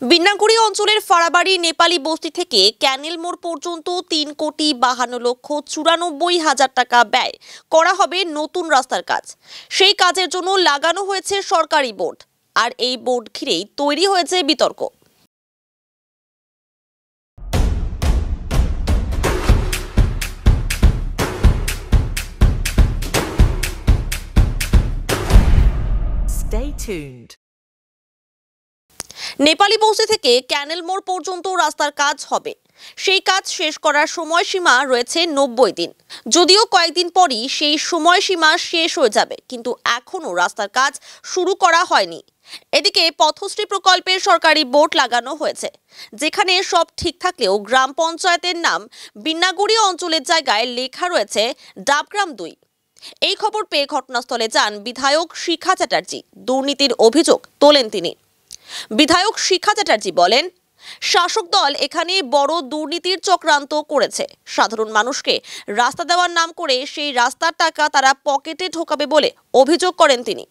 বিন্নাগুড়ি অঞ্চলের ফাড়াবাড়ি নেপালি বস্তি থেকে ক্যানেল মোড় পর্যন্ত 3,52,94,000 টাকা ব্যয় করা হবে নতুন রাস্তার কাজ। সেই কাজের জন্য লাগানো হয়েছে সরকারি বোর্ড, আর এই বোর্ড ঘিরেই তৈরি হয়েছে বিতর্ক। Stay tuned. নেপালি বস্তি থেকে ক্যানেল মোড় পর্যন্ত রাস্তার কাজ হবে। সেই কাজ শেষ করার সময়সীমা রয়েছে 90 দিন। যদিও কয়েকদিন পরই সেই সময়সীমা শেষ হয়ে যাবে, কিন্তু এখনো রাস্তার কাজ শুরু করা হয়নি। এদিকে পথশ্রী প্রকল্পের সরকারি বোর্ড লাগানো হয়েছে, যেখানে সব ঠিক থাকলেও গ্রাম পঞ্চায়েতের নাম বিন্নাগুড়ি অঞ্চলের জায়গায় লেখা রয়েছে ডাবগ্রাম 2। এই খবর পেয়ে ঘটনাস্থলে যান বিধায়ক শিখা চ্যাটার্জি। দুর্নীতির অভিযোগ তোলেন তিনি। বিধায়ক শিখা চ্যাটার্জি বলেন, শাসক দল এখানে বড় দুর্নীতির চক্রান্ত করেছে। সাধারণ মানুষকে রাস্তা দেওয়ার নাম করে সেই রাস্তার টাকা তারা পকেটে ঢোকাবে বলে অভিযোগ করেন তিনি।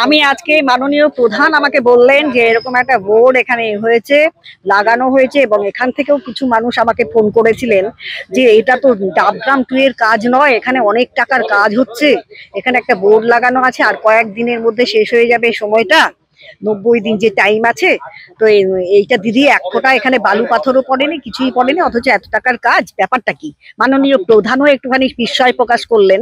আমি আজকে মাননীয় প্রধান আমাকে বললেন যে এরকম একটা বোর্ড এখানে হয়েছে, লাগানো হয়েছে, এবং এখান থেকেও কিছু মানুষ আমাকে ফোন করেছিলেন যে এটা তো ডাবগ্রাম 2 এর কাজ নয়, এখানে অনেক টাকার কাজ হচ্ছে, এখানে একটা বোর্ড লাগানো আছে আর কয়েকদিনের মধ্যে শেষ হয়ে যাবে সময়টা, 90 দিন যে টাইম আছে। তো এইটা দিদি এক ফোঁটা এখানে বালু পাথরও পড়েনি, কিছুই পড়েনি, অথচ এত টাকার কাজ, ব্যাপারটা কি? মাননীয় প্রধানও একটুখানি বিস্ময় প্রকাশ করলেন।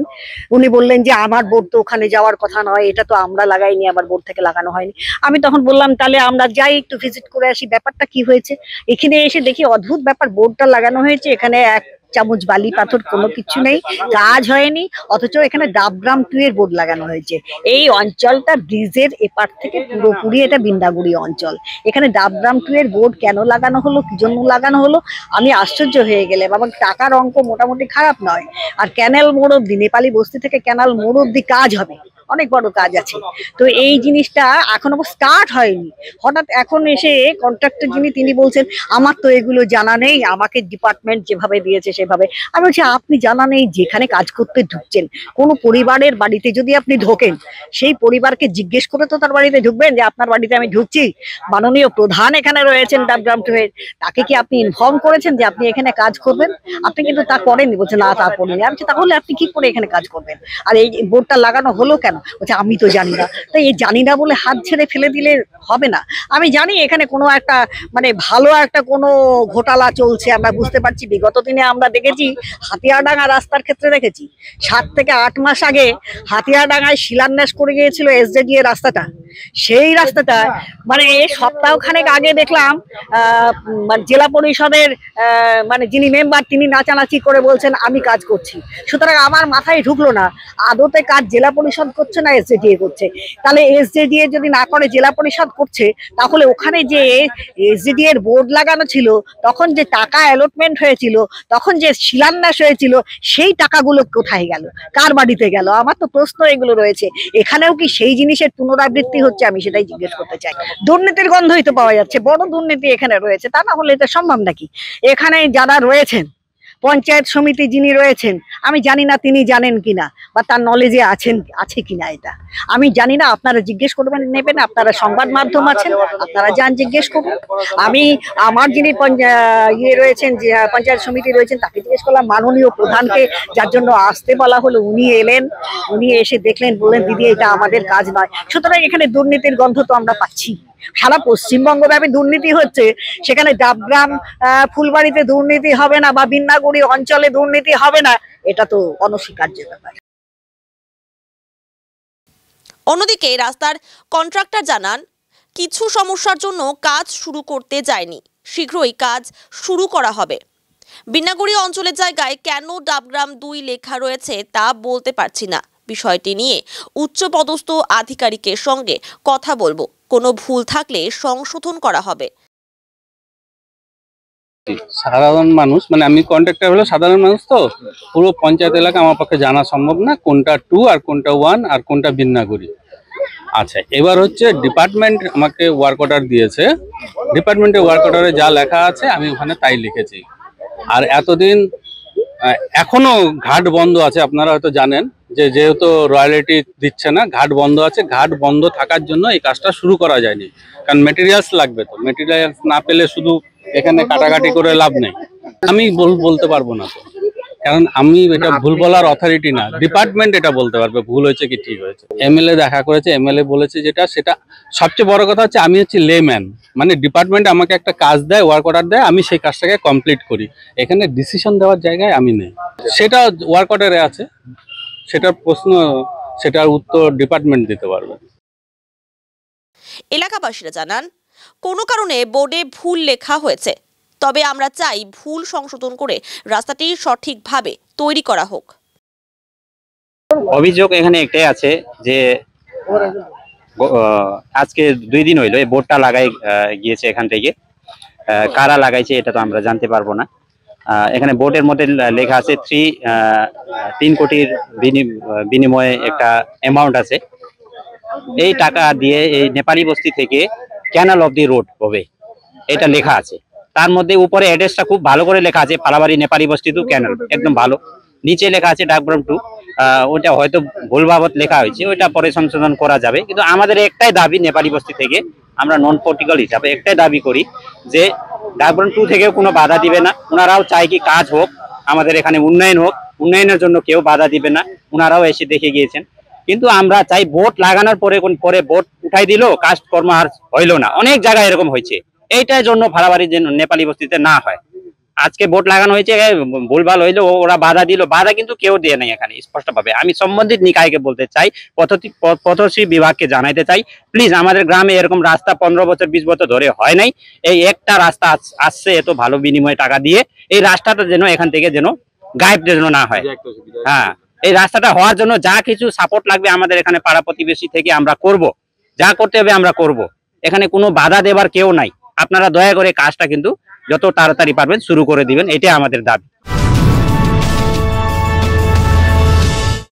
উনি বললেন যে আমার বোর্ড তো ওখানে যাওয়ার কথা নয়, এটা তো আমরা লাগাইনি, আমার বোর্ড থেকে লাগানো হয়নি। আমি তখন বললাম তাহলে আমরা যাই একটু ভিজিট করে আসি, ব্যাপারটা কি হয়েছে। এখানে এসে দেখি অদ্ভুত ব্যাপার, বোর্ডটা লাগানো হয়েছে, এখানে এক চামচ বালি পাথর কোনো কিছু নেই, কাজ হয়নি, অথচ এখানে ডাবগ্রাম 2 এর বোর্ড লাগানো হয়েছে। এই অঞ্চলটা ব্রিজের এপার থেকে পুরোপুরি এটা বিন্নাগুড়ি অঞ্চল। এখানে ডাবগ্রাম 2 এর বোর্ড কেন লাগানো হলো, কি জন্য লাগানো হলো, আমি আশ্চর্য হয়ে গেলাম। এবং টাকার অঙ্ক মোটামুটি খারাপ নয়। আর ক্যানেল মোড় অব্দি, নেপালি বস্তি থেকে ক্যানাল মোড় অব্দি কাজ হবে, অনেক বড় কাজ আছে। তো এই জিনিসটা এখনো স্টার্ট হয়নি। হঠাৎ এখন এসে কন্ট্রাক্টর যিনি তিনি বলছেন আমার তো এগুলো জানা নেই, আমাকে ডিপার্টমেন্ট যেভাবে দিয়েছে সেভাবে। আমি বলছি আপনি জানা নেই, যেখানে কাজ করতে ঢুকছেন, কোনো পরিবারের বাড়িতে যদি আপনি ঢোকেন, সেই পরিবারকে জিজ্ঞেস করে তো তার বাড়িতে ঢুকবেন যে আপনার বাড়িতে আমি ঢুকছি, মাননীয় প্রধান এখানে রয়েছেন ডাবগ্রাম 2 এর, তাকে কি আপনি ইনফর্ম করেছেন যে আপনি এখানে কাজ করবেন? আপনি কিন্তু তা করেননি। বলছে না, তা করেনি। আমি বলছি তাহলে আপনি কি করে এখানে কাজ করবেন? আর এই বোর্ডটা লাগানো হলো কেন? বলছে আমি তো জানি না। তাই এই জানি না বলে হাত ছেড়ে ফেলে দিলে হবে না। আমি জানি এখানে কোনো একটা মানে ভালো একটা কোনো ঘোটালা চলছে, আমরা বুঝতে পারছি। বিগত দিনে আমরা দেখেছি, হাতিয়ারডাঙ্গা রাস্তার ক্ষেত্রে দেখেছি, 7 থেকে 8 মাস আগে হাতিয়ারডাঙ্গায় শিলান্যাস করে গিয়েছিল এসজেডি এর রাস্তাটা। সেই রাস্তাটা মানে সপ্তাহখানেক আগে দেখলাম জেলা পরিষদের মানে যিনি মেম্বার তিনি নাচানাচি করে বলছেন আমি কাজ করছি। সুতরাং আমার মাথায় ঢুকলো না আদতে কাজ জেলা পরিষদ করছে না এসজেডিএ করছে। তাহলে এসজেডিএ যদি না করে জেলা পরিষদ করছে, তাহলে ওখানে যে এসজেডিএ এর বোর্ড লাগানো ছিল, তখন যে টাকা অ্যালটমেন্ট হয়েছিল, তখন যে শিলান্যাস হয়েছিল, সেই টাকাগুলো কোথায় গেল, কার বাড়িতে গেল? আমার তো প্রশ্ন এগুলো রয়েছে। এখানেও কি সেই জিনিসের পুনরাবৃত্তি হচ্ছে? আমি সেটাই জিজ্ঞেস করতে চাই। দুর্নীতির গন্ধই তো পাওয়া যাচ্ছে, বড় দুর্নীতি এখানে রয়েছে, তা না হলে এটা সম্ভব নাকি? এখানে যারা রয়েছেন, পঞ্চায়েত সমিতি যিনি রয়েছেন, আমি জানি না তিনি জানেন কিনা বা তার নলেজে আছে কিনা, এটা আমি জানি না। আপনারা জিজ্ঞেস করবেন, নেবেন, আপনারা সংবাদ মাধ্যম আছেন, আপনারা যান জিজ্ঞেস করুন। আমি আমার যিনি রয়েছেন, যে পঞ্চায়েত সমিতি রয়েছেন, তাকে জিজ্ঞেস করলাম। মাননীয় প্রধানকে যার জন্য আসতে বলা হলো, উনি এলেন, উনি এসে দেখলেন, বললেন দিদি এটা আমাদের কাজ নয়। সুতরাং এখানে দুর্নীতির গন্ধ তো আমরা পাচ্ছি। সারা পশ্চিমবঙ্গ ব্যাপী দুর্নীতি হচ্ছে, সেখানে ডাবগ্রাম ফুলবাড়িতে দুর্নীতি হবে না বা বিন্নাগুড়ি অঞ্চলে দুর্নীতি হবে না, এটা তো অনস্বীকার্য ব্যাপার। অন্যদিকে রাস্তার কন্ট্রাক্টর জানান, কিছু সমস্যার জন্য কাজ শুরু করতে যায়নি, শীঘ্রই কাজ শুরু করা হবে। বিন্নাগুড়ি অঞ্চলের জায়গায় কেন ডাবগ্রাম 2 লেখা রয়েছে তা বলতে পারছি না। বিষয়টি নিয়ে উচ্চপদস্থ আধিকারিকের সঙ্গে কথা বলবো, কোনো ভুল থাকলে সংশোধন করা হবে। সাধারণ মানুষ মানে আমি কন্ট্রাক্টর হলো সাধারণ মানুষ, তো পুরো পঞ্চায়েত এলাকা আমার পক্ষে জানা সম্ভব না কোনটা 2 আর কোনটা 1 আর কোনটা বিন্নাগুড়ি। আচ্ছা, এবার হচ্ছে ডিপার্টমেন্ট আমাকে ওয়ার্ক অর্ডার দিয়েছে, ডিপার্টমেন্টের ওয়ার্ক অর্ডারে যা লেখা আছে আমি ওখানে তাই লিখেছি। আর এতদিন এখনো ঘাট বন্ধ আছে, আপনারা হয়তো জানেন যে যেহেতু রয়্যালিটি দিচ্ছে না, ঘাট বন্ধ আছে, ঘাট বন্ধ থাকার জন্য এই কাজটা শুরু করা যায়নি। কারণ মেটেরিয়ালস লাগবে, তো মেটেরিয়ালস না পেলে শুধু এখানে কাটাকাটি করে লাভ নেই। আমি বলতে পারবো না তো, কারণ আমি এটা ভুল বলার অথরিটি না, ডিপার্টমেন্ট এটা বলতে পারবে ভুল হয়েছে কি ঠিক হয়েছে। এমএলএ দেখা করেছে, এমএলএ বলেছে যেটা, সেটা সবচেয়ে বড় কথা হচ্ছে আমি হচ্ছি লেম্যান, মানে ডিপার্টমেন্ট আমাকে একটা কাজ দেয়, ওয়ার্ক অর্ডার দেয়, আমি সেই কাজটাকে কমপ্লিট করি। এখানে ডিসিশন দেওয়ার জায়গায় আমি নেই, সেটা ওয়ার্ক অর্ডারে আছে, সেটার প্রশ্ন, সেটার উত্তর ডিপার্টমেন্ট দিতে পারবে। এলাকাবাসীরা জানান, কোনো কারণে বোর্ডে ভুল লেখা হয়েছে, তবে আমরা চাই ভুল সংশোধন করে রাস্তাটি সঠিকভাবে তৈরি করা হোক। অভিযোগ এখানে একটাই আছে যে আজকে 2 দিন হইলো এই বোর্ডটা লাগাই গিয়েছে এখান থেকে। কারা লাগাইছে এটা তো আমরা জানতে পারবো না। এখানে বোর্ডের মধ্যে লেখা আছে 3 কোটির বিনিময়ে একটা অ্যামাউন্ট আছে। এই টাকা দিয়ে এই নেপালি বস্তি থেকে ক্যানাল অফ দি রোড হবে, এটা লেখা আছে। তার মধ্যে উপরে অ্যাড্রেসটা খুব ভালো করে লেখা আছে, ফালাবাড়ি নেপালি বস্তি টু ক্যানাল, একদম ভালো। নিচে লেখা আছে ডাকগ্রাম 2, ওইটা হয়তো ভুল বাবদ লেখা হয়েছে, ওইটা পরে সংশোধন করা যাবে। কিন্তু আমাদের একটাই দাবি, নেপালি বস্তি থেকে আমরা নন পলিটিক্যাল হিসাবে একটাই দাবি করি যে ডাকগ্রাম 2 থেকেও কোনো বাধা দিবে না। ওনারাও চাই কি কাজ হোক, আমাদের এখানে উন্নয়ন হোক, উন্নয়নের জন্য কেউ বাধা দিবে না, ওনারাও এসে দেখে গিয়েছেন। কিন্তু আমরা চাই বোট লাগানোর পরে বোট উঠাই দিল, কাজকর্ম আর হইলো না। অনেক জায়গায় এরকম হয়েছে, এইটার জন্য ফালাবাড়ির যেন নেপালি বস্তিতে না হয়। আজকে বোট লাগানো হয়েছে, ভুলভাল হইলো, ওরা বাধা দিল, বাধা কিন্তু কেউ দিয়ে নাই এখানে স্পষ্টভাবে। আমি সম্বন্ধিত নিকায়কে বলতে চাই, পথশ্রী বিভাগকে জানাইতে চাই, প্লিজ আমাদের গ্রামে এরকম রাস্তা 15 বছর 20 বছর ধরে হয় নাই। এই একটা রাস্তা আসছে এত ভালো বিনিময়ে টাকা দিয়ে, এই রাস্তাটা যেন এখান থেকে যেন গায়েব যেন না হয়। হ্যাঁ, এই রাস্তাটা হওয়ার জন্য যা কিছু সাপোর্ট লাগবে আমাদের এখানে পাড়া প্রতিবেশী থেকে আমরা করব, যা করতে হবে আমরা করব। এখানে কোনো বাধা দেবার কেউ নাই। আপনারা দয়া করে কাজটা কিন্তু যত তাড়াতাড়ি পারবেন শুরু করে দিবেন, এটাই আমাদের দাবি।